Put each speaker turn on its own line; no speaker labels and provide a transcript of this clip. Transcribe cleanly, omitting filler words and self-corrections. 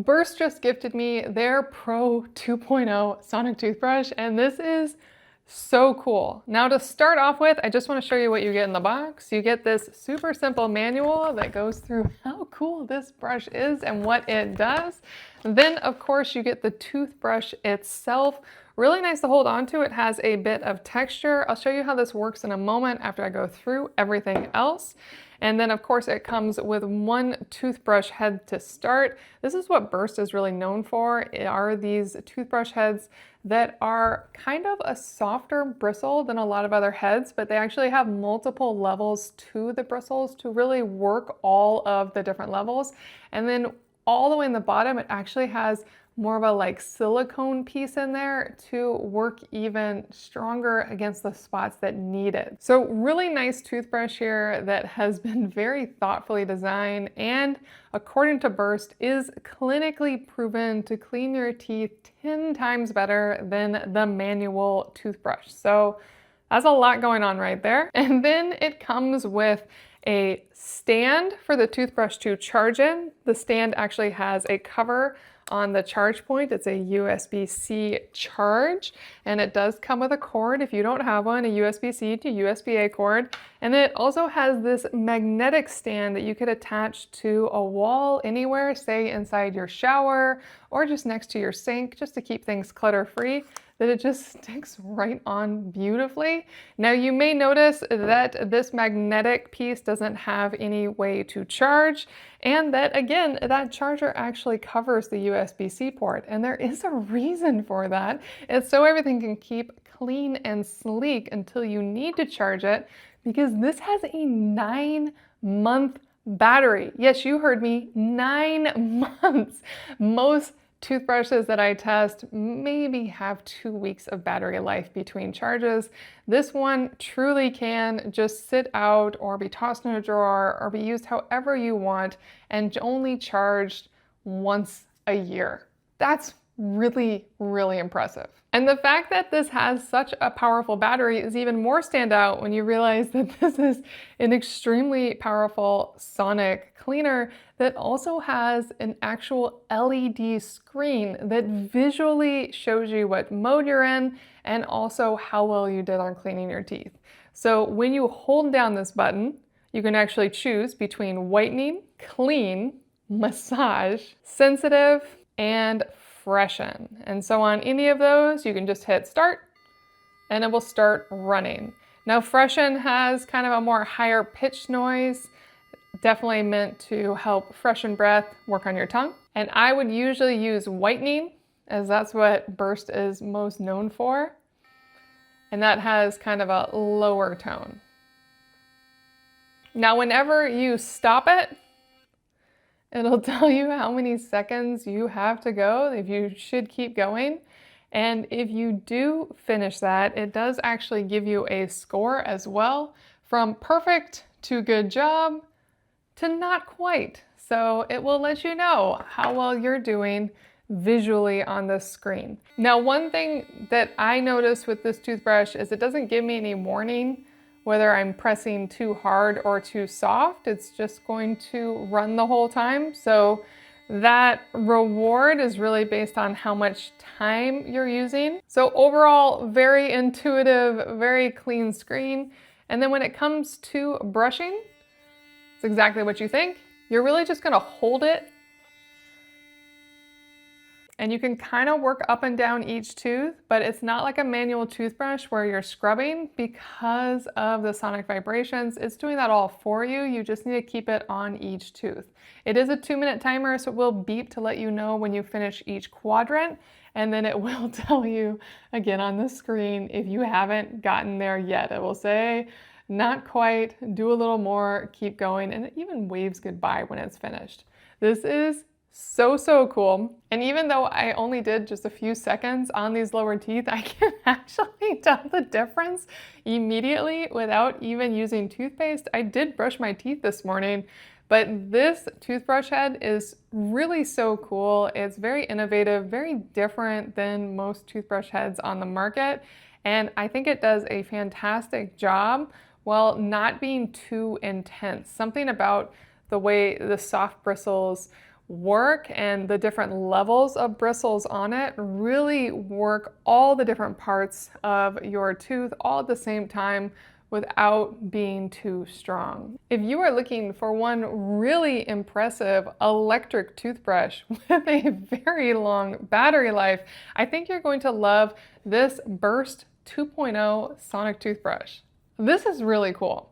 Burst just gifted me their Pro 2.0 Sonic Toothbrush, and this is so cool. Now to start off with, I just want to show you what you get in the box. You get this super simple manual that goes through how cool this brush is and what it does. Then of course you get the toothbrush itself. Really nice to hold on to. It has a bit of texture. I'll show you how this works in a moment after I go through everything else. And then of course it comes with one toothbrush head to start. This is what Burst is really known for, are these toothbrush heads that are kind of a softer bristle than a lot of other heads, but they actually have multiple levels to the bristles to really work all of the different levels. And then all the way in the bottom, it actually has more of a like silicone piece in there to work even stronger against the spots that need it. So really nice toothbrush here that has been very thoughtfully designed and according to Burst is clinically proven to clean your teeth 10 times better than the manual toothbrush. So that's a lot going on right there. And then it comes with a stand for the toothbrush to charge in. The stand actually has a cover on the charge point. It's a USB-C charge, and it does come with a cord if you don't have one, a USB-C to USB-A cord. And then it also has this magnetic stand that you could attach to a wall anywhere, say inside your shower or just next to your sink, just to keep things clutter-free, that it just sticks right on beautifully. Now you may notice that this magnetic piece doesn't have any way to charge, and that again, that charger actually covers the USB-C port, and there is a reason for that. It's so everything can keep clean and sleek until you need to charge it, because this has a 9-month battery. Yes, you heard me, 9 months. Most toothbrushes that I test maybe have 2 weeks of battery life between charges. This one truly can just sit out or be tossed in a drawer or be used however you want and only charged once a year. That's really, really impressive. And the fact that this has such a powerful battery is even more standout when you realize that this is an extremely powerful sonic cleaner that also has an actual LED screen that visually shows you what mode you're in and also how well you did on cleaning your teeth. So when you hold down this button, you can actually choose between whitening, clean, massage, sensitive, and freshen. And so on any of those, you can just hit start and it will start running. Now freshen has kind of a more higher pitched noise, definitely meant to help freshen breath, work on your tongue. And I would usually use whitening, as that's what Burst is most known for. And that has kind of a lower tone. Now whenever you stop it, it'll tell you how many seconds you have to go, if you should keep going. And if you do finish that, it does actually give you a score as well, from perfect to good job to not quite. So it will let you know how well you're doing visually on the screen. Now, one thing that I noticed with this toothbrush is it doesn't give me any warning whether I'm pressing too hard or too soft. It's just going to run the whole time. So that reward is really based on how much time you're using. So overall, very intuitive, very clean screen. And then when it comes to brushing, it's exactly what you think. You're really just gonna hold it and you can kind of work up and down each tooth, but it's not like a manual toothbrush where you're scrubbing because of the sonic vibrations. It's doing that all for you. You just need to keep it on each tooth. It is a 2-minute timer, so it will beep to let you know when you finish each quadrant, and then it will tell you again on the screen if you haven't gotten there yet. It will say, not quite, do a little more, keep going, and it even waves goodbye when it's finished. This is so cool. And even though I only did just a few seconds on these lower teeth, I can actually tell the difference immediately without even using toothpaste. I did brush my teeth this morning, but this toothbrush head is really so cool. It's very innovative, very different than most toothbrush heads on the market. And I think it does a fantastic job while not being too intense. Something about the way the soft bristles work and the different levels of bristles on it really work all the different parts of your tooth all at the same time without being too strong. If you are looking for one really impressive electric toothbrush with a very long battery life, I think you're going to love this Burst 2.0 Sonic Toothbrush. This is really cool.